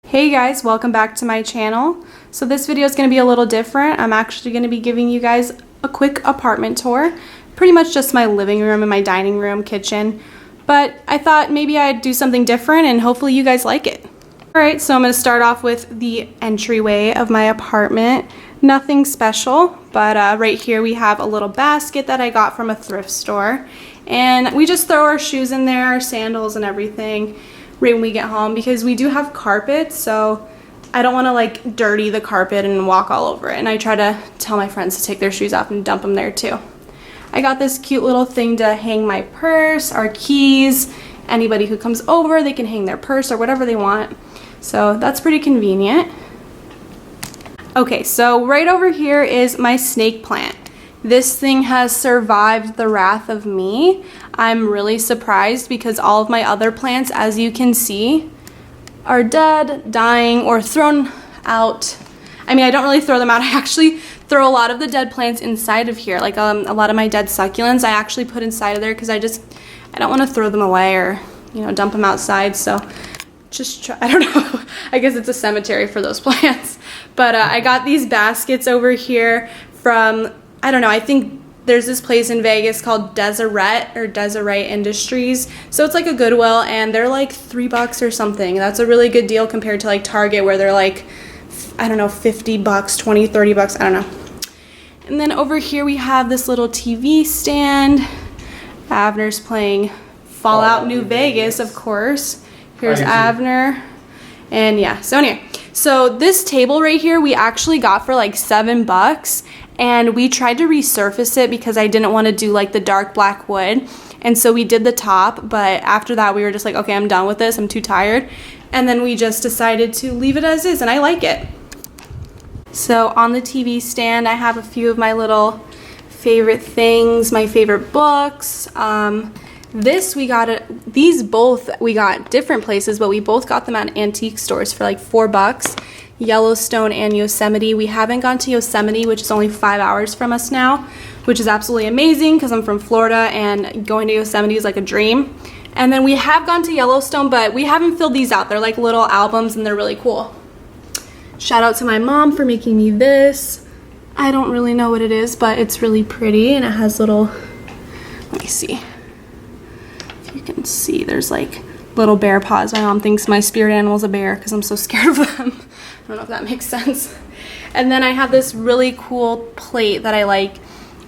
Hey guys, welcome back to my channel. So this video is going to be a little different. I'm actually going to be giving you guys a quick apartment tour. Pretty much just my living room and my dining room, kitchen. But I thought maybe I'd do something different and hopefully you guys like it. Alright, so I'm going to start off with the entryway of my apartment. Nothing special, but right here we have a little basket that I got from a thrift store. And we just throw our shoes in there, our sandals and everything right when we get home because we do have carpet, so I don't want to like dirty the carpet and walk all over it. And I try to tell my friends to take their shoes off and dump them there too. I got this cute little thing to hang my purse, our keys. Anybody who comes over, they can hang their purse or whatever they want. So that's pretty convenient. Okay, so right over here is my snake plant. This thing has survived the wrath of me. I'm really surprised because all of my other plants, as you can see, are dead, dying, or thrown out. I mean, I don't really throw them out. I actually throw a lot of the dead plants inside of here. Like a lot of my dead succulents I actually put inside of there because I don't want to throw them away or, you know, dump them outside. So just try, I don't know. I guess it's a cemetery for those plants. But I got these baskets over here from, I don't know, I think there's this place in Vegas called Deseret Industries. So it's like a Goodwill and they're like $3 or something. That's a really good deal compared to like Target where they're like, I don't know, $50, $20, $30, I don't know. And then over here we have this little TV stand. Avner's playing Fallout New Vegas, of course. Here's Avner. And yeah, so anyway. So this table right here we actually got for like $7. And we tried to resurface it because I didn't want to do like the dark black wood. And so we did the top, but after that we were just like, okay, I'm done with this, I'm too tired. And then we just decided to leave it as is, and I like it. So on the TV stand, I have a few of my little favorite things, my favorite books. These both we got different places, but we both got them at antique stores for like $4. Yellowstone and Yosemite. We haven't gone to Yosemite, which is only 5 hours from us now, which is absolutely amazing because I'm from Florida and going to Yosemite is like a dream. And then we have gone to Yellowstone, but we haven't filled these out. They're like little albums and they're really cool. Shout out to my mom for making me this. I don't really know what it is, but it's really pretty and it has little, let me see. If you can see, there's like little bear paws. My mom thinks my spirit animal is a bear because I'm so scared of them. I don't know if that makes sense. And then I have this really cool plate that I like.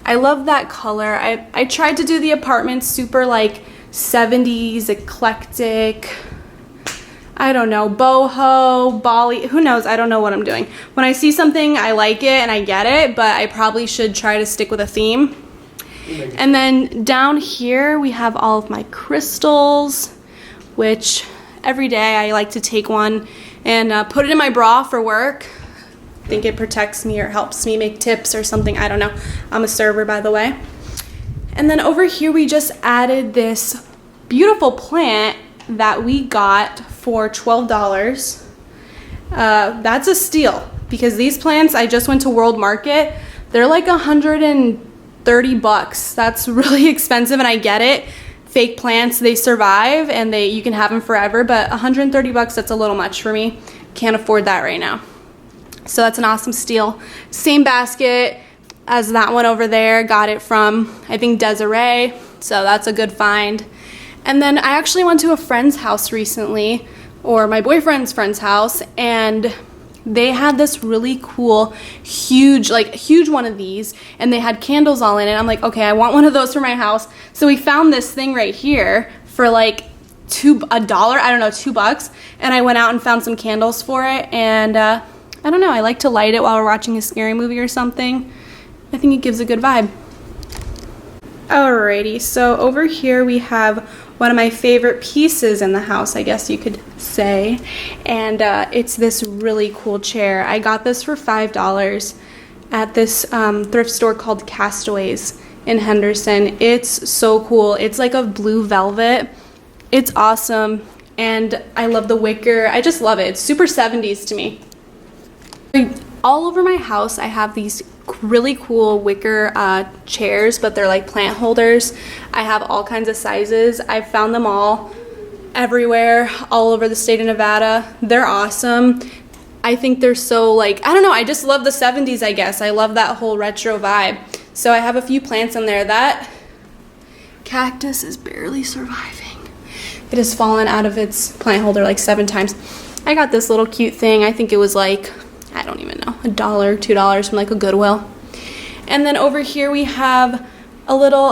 I love that color. I tried to do the apartment super like 70s eclectic. I don't know, boho, Bali, who knows? I don't know what I'm doing. When I see something, I like it and I get it, but I probably should try to stick with a theme. And then down here we have all of my crystals, which every day I like to take one and put it in my bra for work. I think it protects me or helps me make tips or something. I don't know. I'm a server, by the way. And then over here we just added this beautiful plant that we got for $12. That's a steal because these plants, I just went to World Market. They're like $130. That's really expensive and I get it. Fake plants, they survive and you can have them forever, but $130, that's a little much for me. Can't afford that right now. So that's an awesome steal. Same basket as that one over there. Got it from, I think, Deseret. So that's a good find. And then I actually went to a friend's house recently, or my boyfriend's friend's house, and they had this really cool, huge one of these, and they had candles all in it. I'm like, okay, I want one of those for my house. So we found this thing right here for like $1, I don't know, $2. And I went out and found some candles for it. And I don't know, I like to light it while we're watching a scary movie or something. I think it gives a good vibe. Alrighty, so over here we have one of my favorite pieces in the house, I guess you could say, and it's this really cool chair. I got this for $5 at this thrift store called Castaways in Henderson. It's so cool. It's like a blue velvet. It's awesome, and I love the wicker. I just love it. It's super 70s to me. All over my house I have these really cool wicker chairs, but they're like plant holders. I have all kinds of sizes. I've found them all everywhere, all over the state of Nevada. They're awesome. I think they're so like, I don't know, I just love the 70s, I guess. I love that whole retro vibe. So I have a few plants in there. That cactus is barely surviving. It has fallen out of its plant holder like 7 times. I got this little cute thing. I think it was like, I don't even know, $1, $2 from like a Goodwill. And then over here we have a little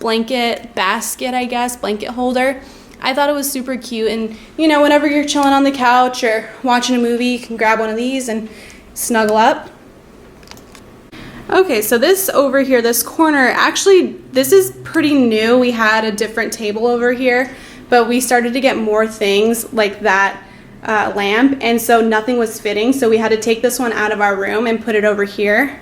blanket basket, I guess, blanket holder. I thought it was super cute, and you know, whenever you're chilling on the couch or watching a movie, you can grab one of these and snuggle up. Okay, so this over here, this corner, actually this is pretty new. We had a different table over here, but we started to get more things like that lamp, and so nothing was fitting, so we had to take this one out of our room and put it over here.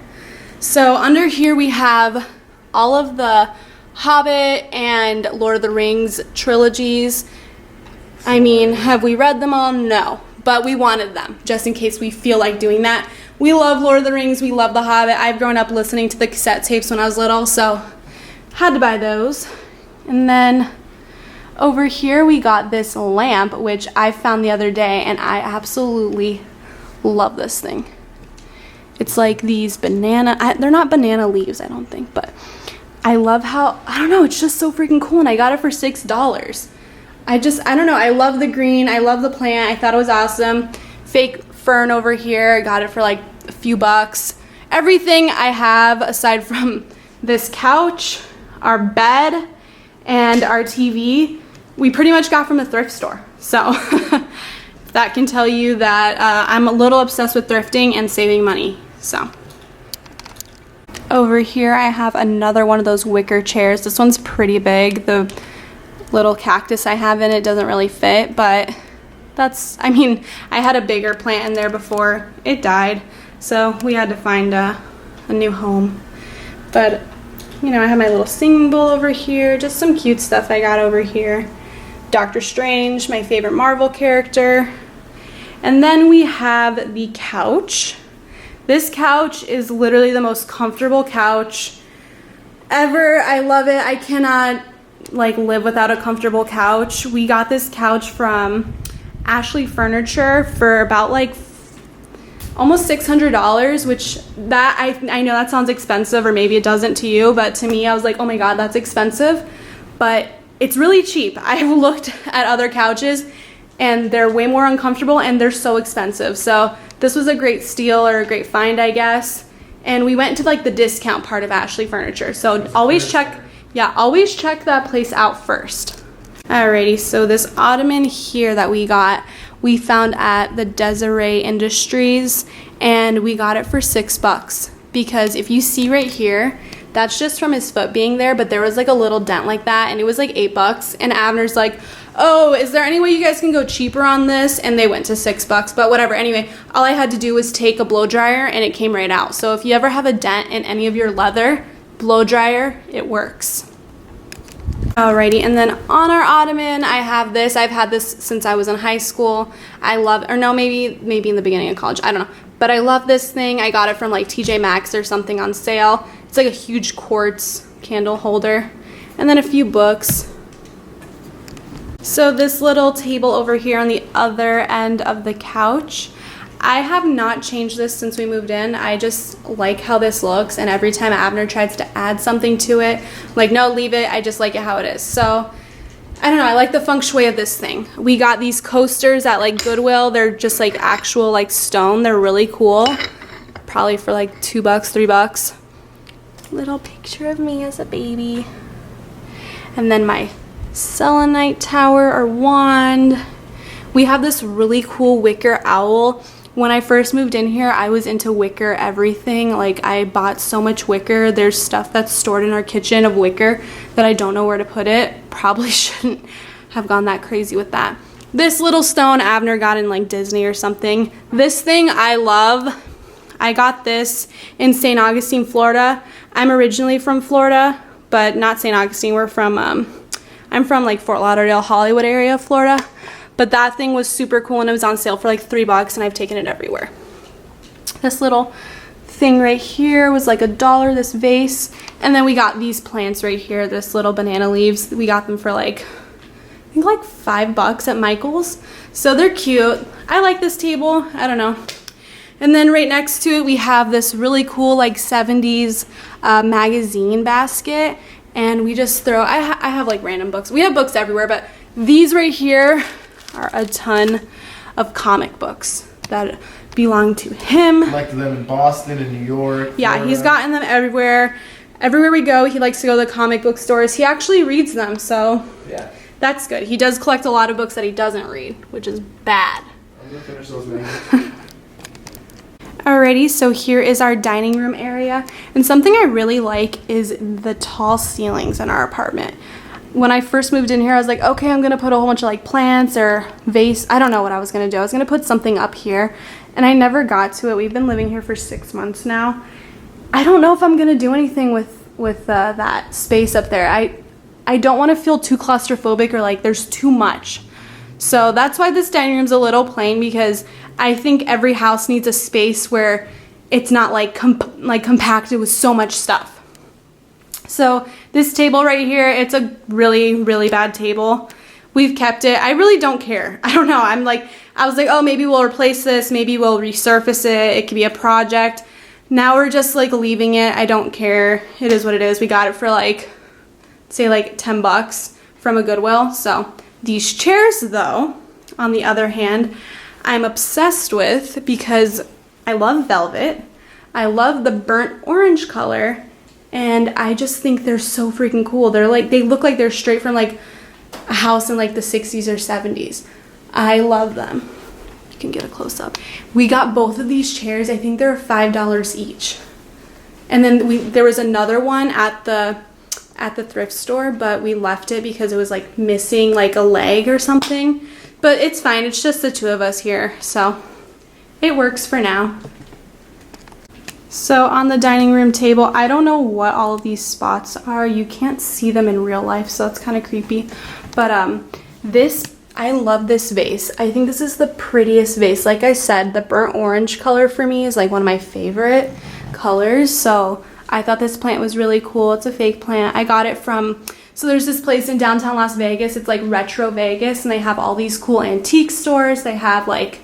So under here we have all of the Hobbit and Lord of the Rings trilogies. I mean, have we read them all? No, but we wanted them just in case we feel like doing that. We love Lord of the Rings, we love The Hobbit. I've grown up listening to the cassette tapes when I was little, so had to buy those. And then over here we got this lamp, which I found the other day, and I absolutely love this thing. It's like these banana, they're not banana leaves, I don't think, but I love how, I don't know, it's just so freaking cool, and I got it for $6. I don't know, I love the green, I love the plant, I thought it was awesome. Fake fern over here, I got it for like a few bucks. Everything I have, aside from this couch, our bed, and our TV, we pretty much got from the thrift store. So that can tell you that I'm a little obsessed with thrifting and saving money, so. Over here I have another one of those wicker chairs. This one's pretty big. The little cactus I have in it doesn't really fit, but that's, I mean, I had a bigger plant in there before it died, so we had to find a new home. But, you know, I have my little singing bowl over here, just some cute stuff I got over here. Doctor Strange, my favorite Marvel character. And then we have the couch. This couch is literally the most comfortable couch ever. I love it. I cannot like live without a comfortable couch. We got this couch from Ashley Furniture for about like almost $600, which that I know that sounds expensive, or maybe it doesn't to you, but to me I was like, oh my god, that's expensive. But it's really cheap. I've looked at other couches and they're way more uncomfortable and they're so expensive. So this was a great steal, or a great find, I guess. And we went to like the discount part of Ashley Furniture. So always check that place out first. Alrighty, so this ottoman here that we got, we found at the Desiree Industries, and we got it for $6. Because if you see right here, that's just from his foot being there, but there was like a little dent like that, and it was like $8. And Abner's like, oh, is there any way you guys can go cheaper on this? And they went to $6, but whatever. Anyway, all I had to do was take a blow dryer and it came right out. So if you ever have a dent in any of your leather, blow dryer, it works. Alrighty, and then on our ottoman, I have this. I've had this since I was in high school. I love, or no, maybe in the beginning of college, I don't know. But I love this thing. I got it from like TJ Maxx or something on sale. It's like a huge quartz candle holder. And then a few books. So this little table over here on the other end of the couch, I have not changed this since we moved in. I just like how this looks, and every time Abner tries to add something to it, like, no, leave it, I just like it how it is. So I don't know, I like the feng shui of this thing. We got these coasters at like Goodwill. They're just like actual like stone. They're really cool. Probably for like $2, $3. Little picture of me as a baby. And then my selenite tower or wand. We have this really cool wicker owl. When I first moved in here, I was into wicker everything. Like, I bought so much wicker. There's stuff that's stored in our kitchen of wicker that I don't know where to put it. Probably shouldn't have gone that crazy with that. This little stone Abner got in like Disney or something. This thing I love. I got this in St. Augustine, Florida. I'm originally from Florida, but not St. Augustine. We're from, I'm from like Fort Lauderdale, Hollywood area of Florida. But that thing was super cool, and it was on sale for like $3, and I've taken it everywhere. This little thing right here was like $1, this vase. And then we got these plants right here, this little banana leaves. We got them for like think like $5 at Michael's. So they're cute. I like this table. I don't know. And then right next to it, we have this really cool like 70s magazine basket. And we just throw, I have like random books. We have books everywhere, but these right here are a ton of comic books that belong to him. Collected them in Boston and New York. Yeah, Florida. he's gotten them everywhere. Everywhere we go, he likes to go to the comic book stores. He actually reads them, so yeah, that's good. He does collect a lot of books that he doesn't read, which is bad. I'm gonna finish those mangoes. Alrighty, so here is our dining room area. And something I really like is the tall ceilings in our apartment. When I first moved in here, I was like, okay, I'm gonna put a whole bunch of like plants or vase. I don't know what I was gonna do. I was gonna put something up here, and I never got to it. We've been living here for 6 months now. I don't know if I'm gonna do anything with that space up there. I don't wanna feel too claustrophobic or like there's too much. So that's why this dining room's a little plain, because I think every house needs a space where it's not like compacted with so much stuff. So this table right here, it's a really, really bad table. We've kept it. I really don't care. I don't know. I was like, oh, maybe we'll replace this. Maybe we'll resurface it. It could be a project. Now we're just like leaving it. I don't care. It is what it is. We got it for like, say like $10 from a Goodwill. So these chairs though, on the other hand, I'm obsessed with because I love velvet. I love the burnt orange color. And I just think they're so freaking cool. They look like they're straight from like a house in like the 60s or 70s. I love them. You can get a close up. We got both of these chairs. I think they're $5 each. And then there was another one at the thrift store, but we left it because it was like missing like a leg or something. But it's fine. It's just the two of us here. So it works for now. So on the dining room table, I don't know what all of these spots are. You can't see them in real life, so it's kind of creepy. But I love this vase. I think this is the prettiest vase. Like I said, the burnt orange color for me is like one of my favorite colors. So I thought this plant was really cool. It's a fake plant. I got it from, so there's this place in downtown Las Vegas. It's like Retro Vegas, and they have all these cool antique stores. They have like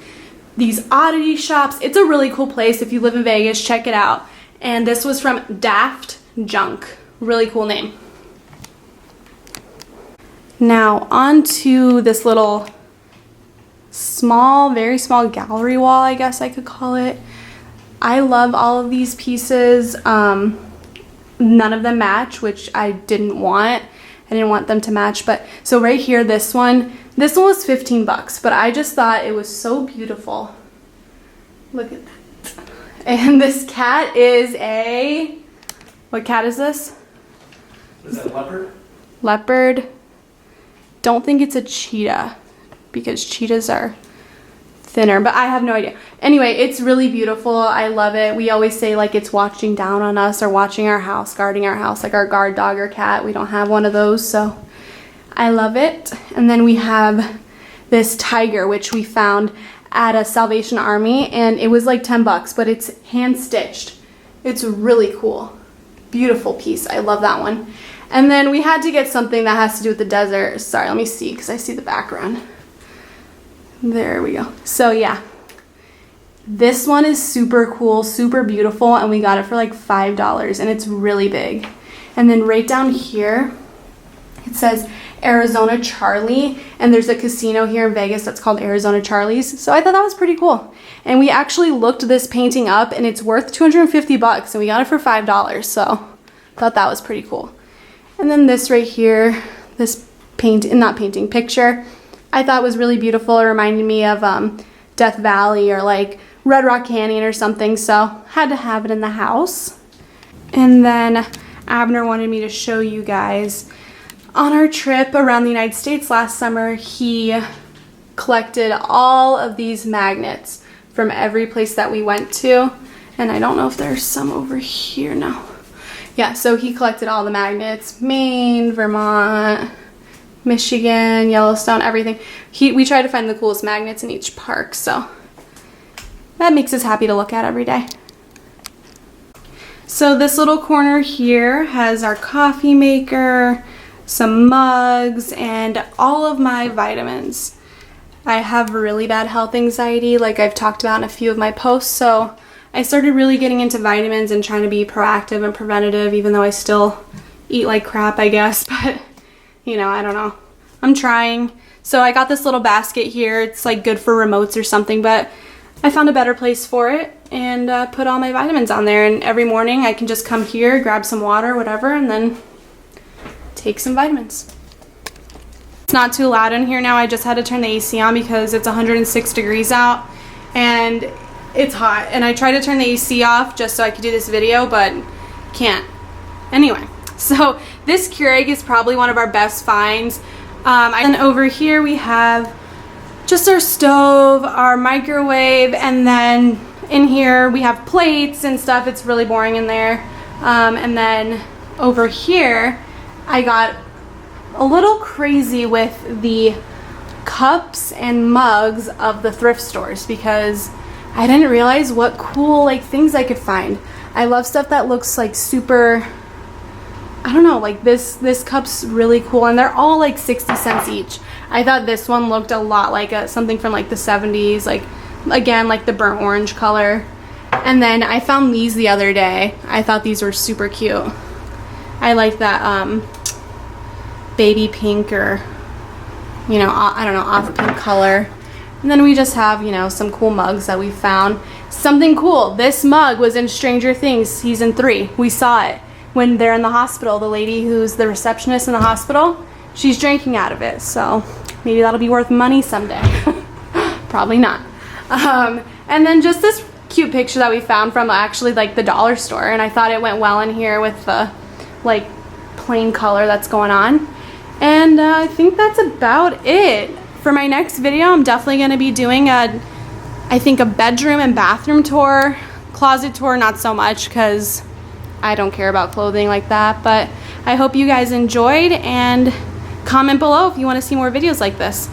these oddity shops. It's a really cool place. If you live in Vegas, check it out. And this was from Daft Junk. Really cool name. Now on to this little small, very small gallery wall, I guess I could call it. I love all of these pieces. None of them match, which I didn't want. I didn't want them to match, but so right here, this one was $15, but I just thought it was so beautiful. Look at that. And this cat is what cat is this? Is that leopard? Leopard. Don't think it's a cheetah because cheetahs are thinner, but I have no idea. Anyway, it's really beautiful. I love it. We always say like it's watching down on us or watching our house, guarding our house, like our guard dog or cat. We don't have one of those, so I love it. And then we have this tiger, which we found at a Salvation Army, and it was like $10, but it's hand stitched. It's really cool. Beautiful piece. I love that one. And then we had to get something that has to do with the desert. Sorry, let me see because I see the background. There we go. So yeah, this one is super cool, super beautiful, and we got it for like $5, and it's really big. And then right down here, it says Arizona Charlie, and there's a casino here in Vegas that's called Arizona Charlie's. So I thought that was pretty cool. And we actually looked this painting up, and it's worth $250, and we got it for $5. So I thought that was pretty cool. And then this right here, this picture, I thought was really beautiful. It reminded me of Death Valley or like Red Rock Canyon or something, so had to have it in the house. And then Abner wanted me to show you guys on our trip around the United States last summer, he collected all of these magnets from every place that we went to. And I don't know if there's some over here now. Yeah, so he collected all the magnets, Maine, Vermont, Michigan, Yellowstone, everything. We try to find the coolest magnets in each park, so that makes us happy to look at every day. So this little corner here has our coffee maker, some mugs, and all of my vitamins. I have really bad health anxiety, like I've talked about in a few of my posts, so I started really getting into vitamins and trying to be proactive and preventative, even though I still eat like crap, I guess, but you know, I don't know. I'm trying. So I got this little basket here. It's like good for remotes or something, but I found a better place for it and put all my vitamins on there, and every morning I can just come here, grab some water, whatever, and then take some vitamins. It's not too loud in here now. I just had to turn the AC on because it's 106 degrees out and it's hot, and I tried to turn the AC off just so I could do this video, but can't. Anyway, so this Keurig is probably one of our best finds. And over here we have just our stove, our microwave, and then in here we have plates and stuff. It's really boring in there. And then over here I got a little crazy with the cups and mugs of the thrift stores because I didn't realize what cool like things I could find. I love stuff that looks like super, I don't know, like this cup's really cool, and they're all like 60 cents each. I thought this one looked a lot like something from like the 70s, like again like the burnt orange color. And then I found these the other day. I thought these were super cute. I like that baby pink, or you know, I don't know, off pink color. And then we just have, you know, some cool mugs that we found. Something cool, this mug was in Stranger Things season 3. We saw it when they're in the hospital. The lady who's the receptionist in the hospital, she's drinking out of it, so maybe that'll be worth money someday. Probably not. And then just this cute picture that we found from actually like the dollar store, and I thought it went well in here with the like plain color that's going on. And I think that's about it. For my next video, I'm definitely going to be doing I think a bedroom and bathroom tour. Closet tour, not so much, because I don't care about clothing like that. But I hope you guys enjoyed, and comment below if you want to see more videos like this.